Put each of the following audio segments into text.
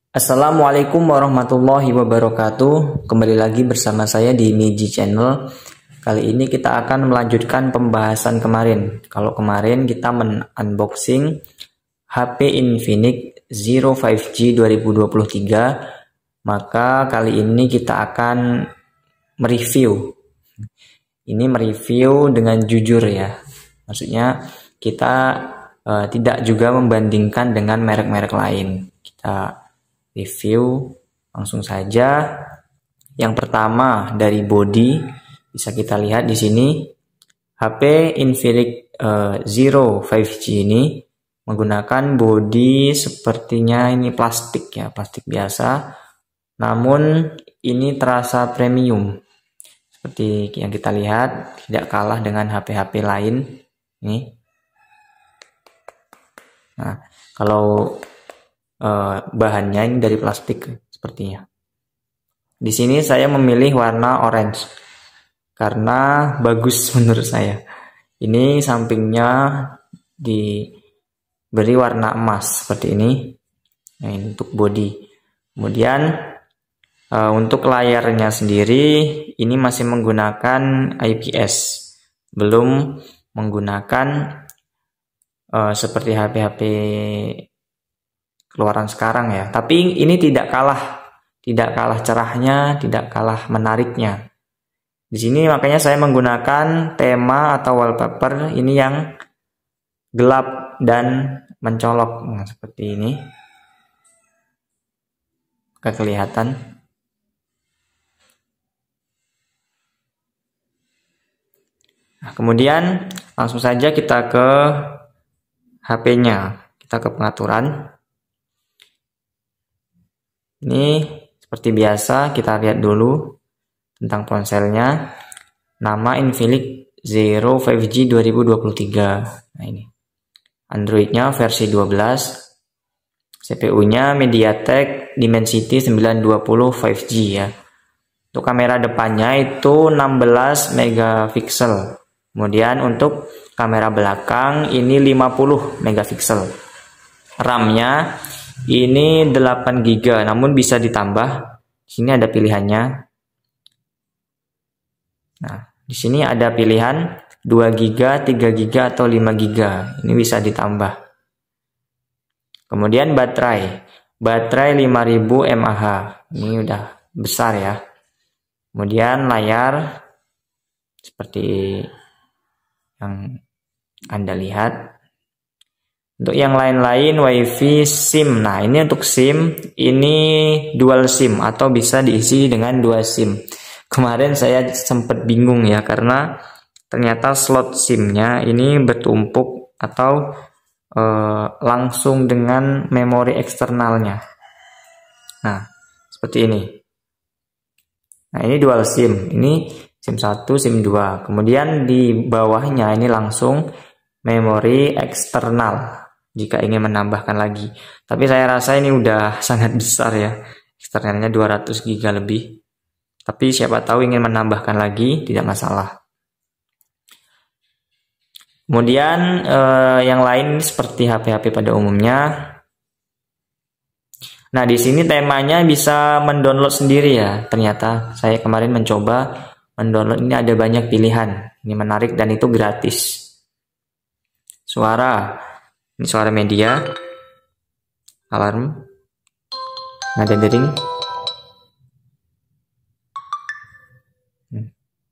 Assalamualaikum warahmatullahi wabarakatuh. Kembali lagi bersama saya di Niji Channel. Kali ini kita akan melanjutkan pembahasan kemarin. Kalau kemarin kita unboxing HP Infinix Zero 5G 2023, maka kali ini kita akan mereview. Ini mereview dengan jujur ya. Maksudnya kita tidak juga membandingkan dengan merek-merek lain. Kita review langsung saja. Yang pertama dari body, bisa kita lihat di sini HP Infinix Zero 5G ini menggunakan body sepertinya ini plastik ya, plastik biasa. Namun ini terasa premium. Seperti yang kita lihat, tidak kalah dengan HP-HP lain. Ini. Nah, kalau bahannya ini dari plastik sepertinya. Di sini saya memilih warna orange karena bagus menurut saya. Ini sampingnya diberi warna emas seperti ini. Nah, ini untuk body. Kemudian untuk layarnya sendiri ini masih menggunakan IPS, belum menggunakan seperti HP-HP keluaran sekarang ya. Tapi ini tidak kalah cerahnya, tidak kalah menariknya. Di sini makanya saya menggunakan tema atau wallpaper ini yang gelap dan mencolok. Nah, seperti ini. Kelihatan. Nah, kemudian langsung saja kita ke HP-nya. Kita ke pengaturan. Ini seperti biasa kita lihat dulu tentang ponselnya. Nama Infinix Zero 5G 2023. Nah, ini. Android-nya versi 12. CPU-nya MediaTek Dimensity 920 5G ya. Untuk kamera depannya itu 16 megapiksel. Kemudian untuk kamera belakang ini 50 megapiksel. RAM-nya ini 8 GB, namun bisa ditambah. Di sini ada pilihannya. Nah, di sini ada pilihan 2 GB, 3 GB atau 5 GB. Ini bisa ditambah. Kemudian baterai 5000 mAh. Ini udah besar ya. Kemudian layar seperti yang Anda lihat. Untuk yang lain-lain WiFi SIM. Nah, ini untuk SIM ini dual SIM atau bisa diisi dengan 2 SIM. Kemarin saya sempat bingung ya karena ternyata slot SIM-nya ini bertumpuk atau langsung dengan memori eksternalnya. Nah, seperti ini. Nah, ini dual SIM. Ini SIM 1, SIM 2. Kemudian di bawahnya ini langsung memori eksternal jika ingin menambahkan lagi. Tapi saya rasa ini udah sangat besar ya. Eksternalnya 200 GB lebih. Tapi siapa tahu ingin menambahkan lagi, tidak masalah. Kemudian yang lain seperti HP-HP pada umumnya. Nah, di sini temanya bisa mendownload sendiri ya. Ternyata saya kemarin mencoba mendownload, ini ada banyak pilihan. Ini menarik dan itu gratis. Suara, ini suara media, alarm, nada dering,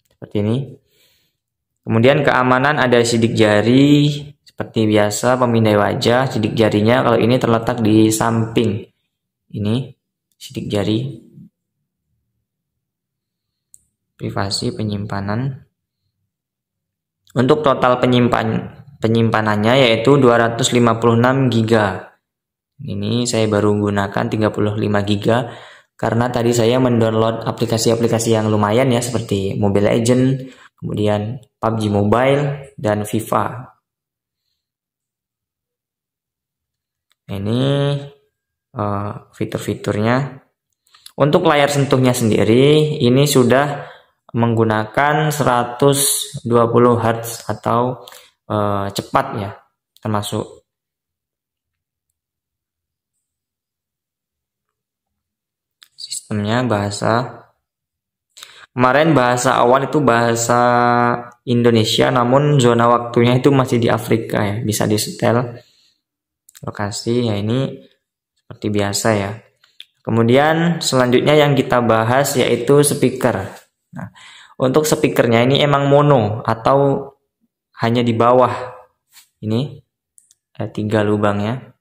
seperti ini. Kemudian keamanan ada sidik jari, seperti biasa pemindai wajah. Sidik jarinya kalau ini terletak di samping. Ini sidik jari. Privasi penyimpanan. Untuk total penyimpanannya yaitu 256 GB. Ini saya baru gunakan 35 GB karena tadi saya mendownload aplikasi-aplikasi yang lumayan ya seperti Mobile Legends, kemudian PUBG Mobile dan FIFA. Ini fitur-fiturnya. Untuk layar sentuhnya sendiri ini sudah menggunakan 120 Hz atau cepat ya, termasuk sistemnya bahasa. Kemarin bahasa awal itu bahasa Indonesia, namun zona waktunya itu masih di Afrika ya, bisa disetel lokasi ya, ini seperti biasa ya. Kemudian selanjutnya yang kita bahas yaitu speaker. Nah, untuk speakernya ini emang mono atau hanya di bawah ini ada 3 lubangnya.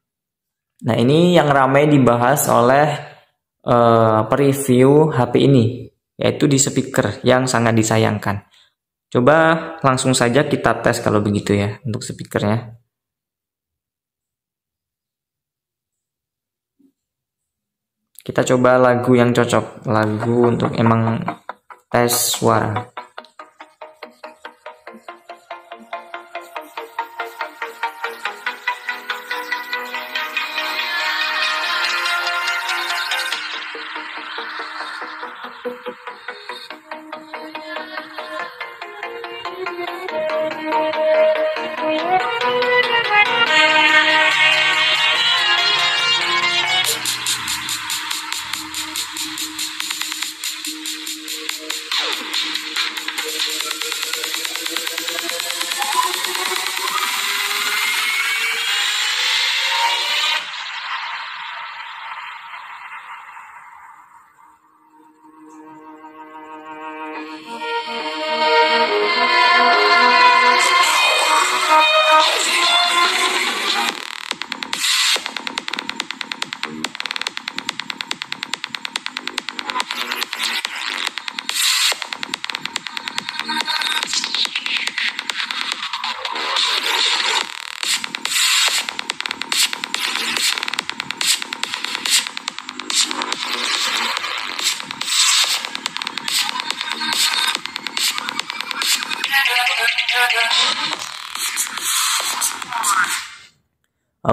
Nah, ini yang ramai dibahas oleh preview HP ini, yaitu di speaker yang sangat disayangkan. Coba langsung saja kita tes kalau begitu ya untuk speakernya. Kita coba lagu yang cocok, lagu untuk emang tes suara.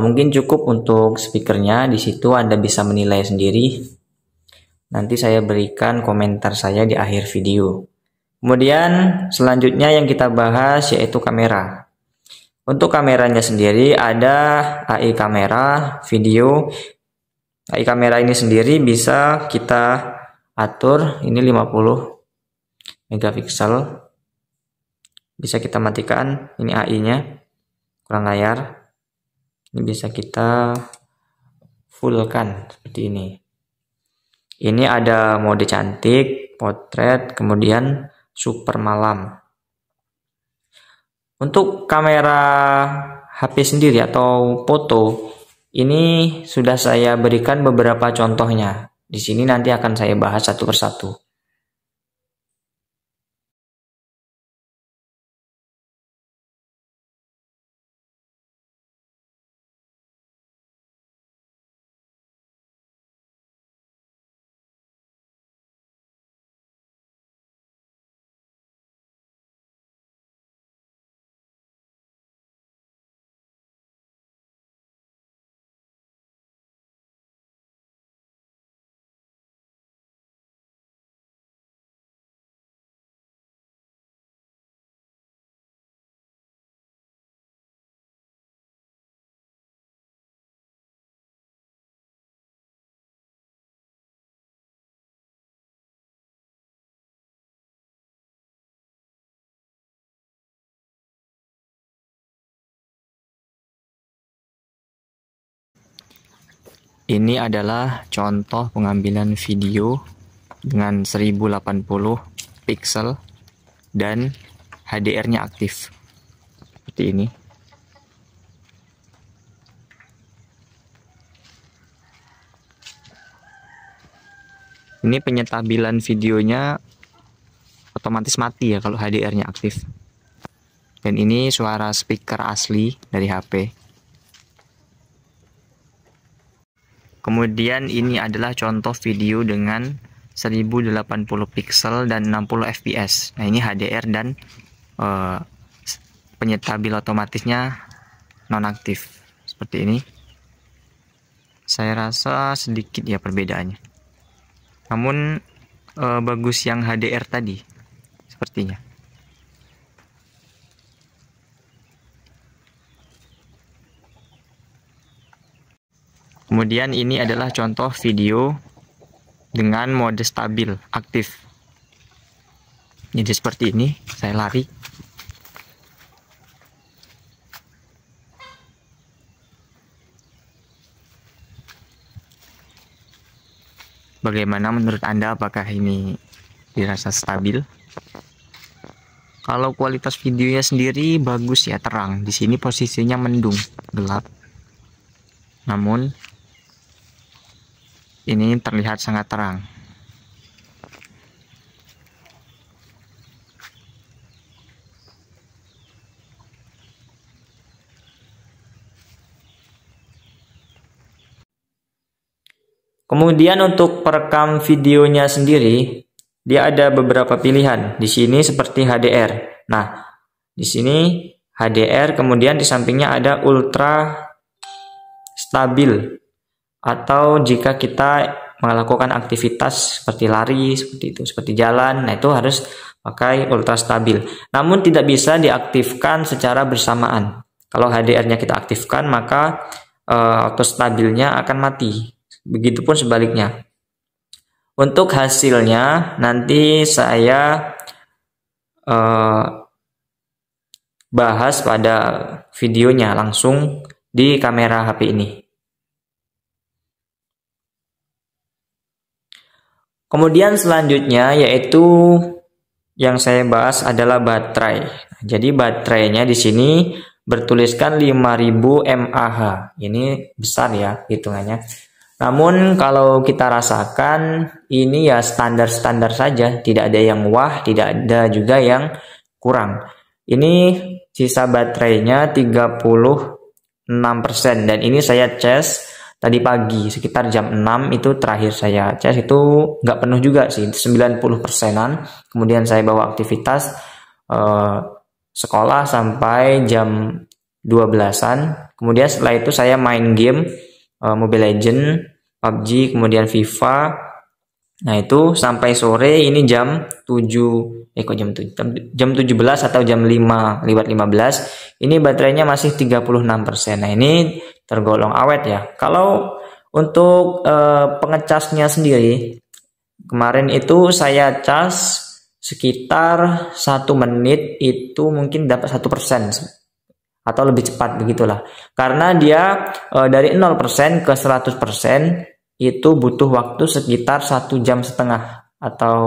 Mungkin cukup untuk speakernya. Di situ Anda bisa menilai sendiri. Nanti saya berikan komentar saya di akhir video. Kemudian selanjutnya yang kita bahas yaitu kamera. Untuk kameranya sendiri ada AI kamera, video. AI kamera ini sendiri bisa kita atur, ini 50 megapiksel. Bisa kita matikan, ini AI-nya, kurang layar. Ini bisa kita fullkan seperti ini. Ini ada mode cantik, potret, kemudian super malam. Untuk kamera HP sendiri atau foto, ini sudah saya berikan beberapa contohnya. Di sini nanti akan saya bahas satu persatu. Ini adalah contoh pengambilan video dengan 1080 pixel dan HDR-nya aktif. Seperti ini. Ini penyetabilan videonya otomatis mati ya kalau HDR-nya aktif. Dan ini suara speaker asli dari HP. Kemudian ini adalah contoh video dengan 1080 pixel dan 60 fps. Nah, ini HDR dan penyetabil otomatisnya nonaktif. Seperti ini. Saya rasa sedikit ya perbedaannya. Namun bagus yang HDR tadi sepertinya. Kemudian ini adalah contoh video dengan mode stabil aktif. Jadi seperti ini, saya lari. Bagaimana menurut Anda, apakah ini dirasa stabil? Kalau kualitas videonya sendiri bagus ya, terang. Di sini posisinya mendung, gelap. Namun ini terlihat sangat terang. Kemudian untuk perekam videonya sendiri, dia ada beberapa pilihan. Di sini seperti HDR. Nah, di sini HDR, kemudian di sampingnya ada ultra stabil. Atau jika kita melakukan aktivitas seperti lari, seperti itu, seperti jalan, nah itu harus pakai ultra stabil. Namun tidak bisa diaktifkan secara bersamaan. Kalau HDR-nya kita aktifkan, maka auto stabilnya akan mati. Begitupun sebaliknya. Untuk hasilnya nanti saya bahas pada videonya langsung di kamera HP ini. Kemudian selanjutnya yaitu yang saya bahas adalah baterai. Jadi baterainya di sini bertuliskan 5000 mAh. Ini besar ya hitungannya. Namun kalau kita rasakan ini ya standar-standar saja, tidak ada yang wah, tidak ada juga yang kurang. Ini sisa baterainya 36% dan ini saya cas tadi pagi sekitar jam 6 itu terakhir saya cas, itu nggak penuh juga sih, 90%an. Kemudian saya bawa aktivitas sekolah sampai jam 12-an. Kemudian setelah itu saya main game Mobile Legends, PUBG, kemudian FIFA. Nah itu sampai sore ini jam 7, jam 17 atau jam 5 lewat 15. Ini baterainya masih 36%. Nah ini tergolong awet ya. Kalau untuk pengecasnya sendiri, kemarin itu saya cas sekitar 1 menit itu mungkin dapat 1%. Atau lebih cepat begitulah, karena dia dari 0% ke 100% itu butuh waktu sekitar 1,5 jam atau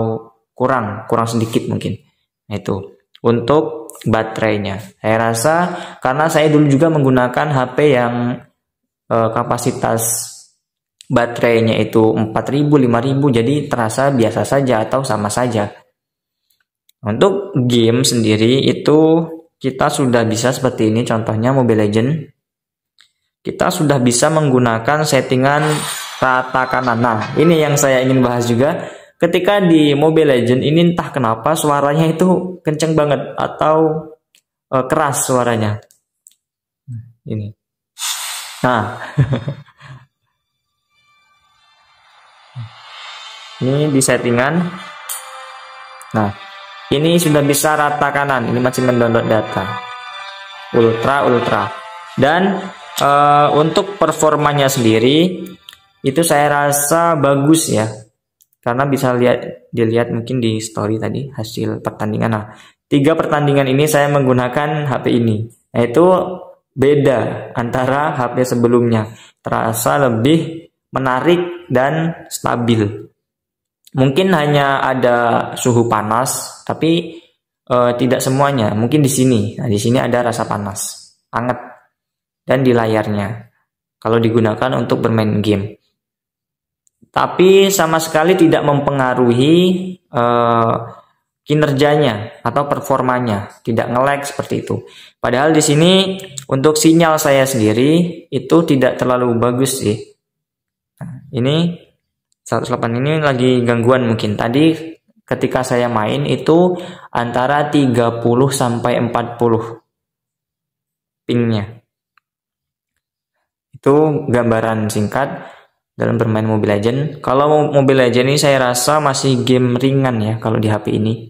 kurang sedikit mungkin. Nah, itu untuk baterainya saya rasa, karena saya dulu juga menggunakan HP yang kapasitas baterainya itu 4000 5000, jadi terasa biasa saja atau sama saja. Untuk game sendiri itu kita sudah bisa seperti ini, contohnya Mobile Legends. Kita sudah bisa menggunakan settingan rata kanan. Nah, ini yang saya ingin bahas juga. Ketika di Mobile Legends ini entah kenapa suaranya itu kenceng banget atau keras suaranya. Ini. Nah. Ini di settingan. Nah, ini sudah bisa rata kanan. Ini masih mendownload data ultra. Dan untuk performanya sendiri itu saya rasa bagus ya, karena bisa dilihat mungkin di story tadi hasil pertandingan. Nah, 3 pertandingan ini saya menggunakan HP ini. Nah, itu beda antara HP sebelumnya, terasa lebih menarik dan stabil. Mungkin hanya ada suhu panas, tapi tidak semuanya. Mungkin di sini. Nah, di sini ada rasa panas, hangat, dan di layarnya. Kalau digunakan untuk bermain game, tapi sama sekali tidak mempengaruhi kinerjanya atau performanya, tidak nge-lag seperti itu. Padahal di sini untuk sinyal saya sendiri itu tidak terlalu bagus sih. Nah, ini 108 ini lagi gangguan mungkin. Tadi ketika saya main itu antara 30 sampai 40 pingnya. Itu gambaran singkat dalam bermain Mobile Legends. Kalau Mobile Legends ini saya rasa masih game ringan ya kalau di HP ini.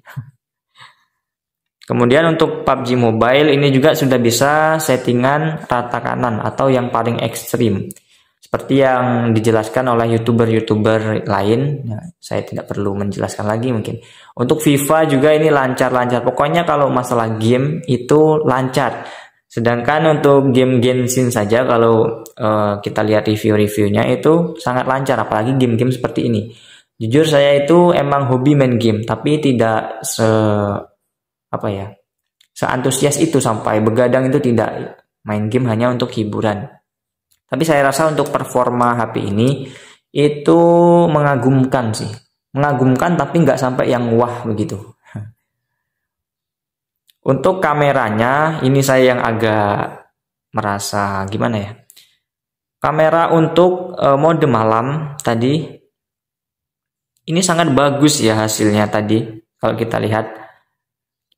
Kemudian untuk PUBG Mobile ini juga sudah bisa settingan rata kanan atau yang paling ekstrim. Seperti yang dijelaskan oleh YouTuber-YouTuber lain, ya, saya tidak perlu menjelaskan lagi mungkin. Untuk FIFA juga ini lancar-lancar. Pokoknya kalau masalah game itu lancar. Sedangkan untuk game Genshin saja kalau kita lihat review-reviewnya itu sangat lancar, apalagi game-game seperti ini. Jujur saya itu emang hobi main game, tapi tidak seantusias itu sampai begadang, itu tidak. Main game hanya untuk hiburan. Tapi saya rasa untuk performa HP ini itu mengagumkan sih. Mengagumkan tapi nggak sampai yang wah begitu. Untuk kameranya ini saya yang agak merasa gimana ya. Kamera untuk mode malam tadi ini sangat bagus ya hasilnya tadi. Kalau kita lihat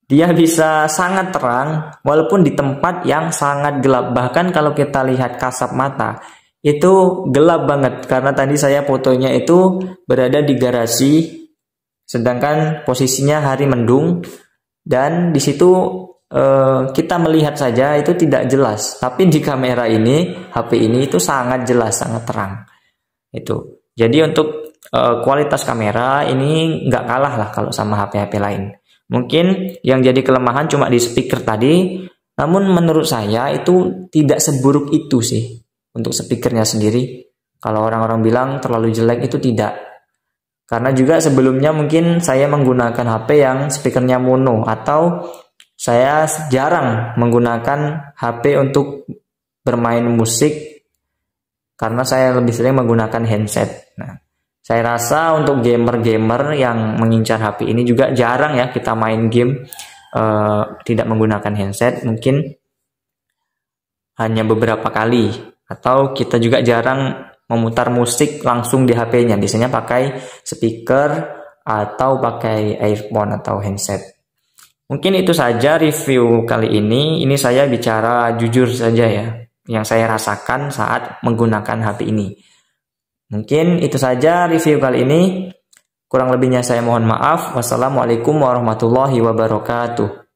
dia bisa sangat terang walaupun di tempat yang sangat gelap. Bahkan kalau kita lihat kasat mata itu gelap banget karena tadi saya fotonya itu berada di garasi sedangkan posisinya hari mendung dan di situ kita melihat saja itu tidak jelas. Tapi di kamera ini HP ini itu sangat jelas, sangat terang. Itu. Jadi untuk kualitas kamera ini nggak kalah lah kalau sama HP-HP lain. Mungkin yang jadi kelemahan cuma di speaker tadi, namun menurut saya itu tidak seburuk itu sih untuk speakernya sendiri. Kalau orang-orang bilang terlalu jelek itu tidak. Karena juga sebelumnya mungkin saya menggunakan HP yang speakernya mono atau saya jarang menggunakan HP untuk bermain musik karena saya lebih sering menggunakan handset. Nah, saya rasa untuk gamer-gamer yang mengincar HP ini juga jarang ya kita main game tidak menggunakan handset, mungkin hanya beberapa kali. Atau kita juga jarang memutar musik langsung di HP-nya, biasanya pakai speaker atau pakai earphone atau handset. Mungkin itu saja review kali ini. Ini saya bicara jujur saja ya, yang saya rasakan saat menggunakan HP ini. Mungkin itu saja review kali ini. Kurang lebihnya saya mohon maaf. Wassalamualaikum warahmatullahi wabarakatuh.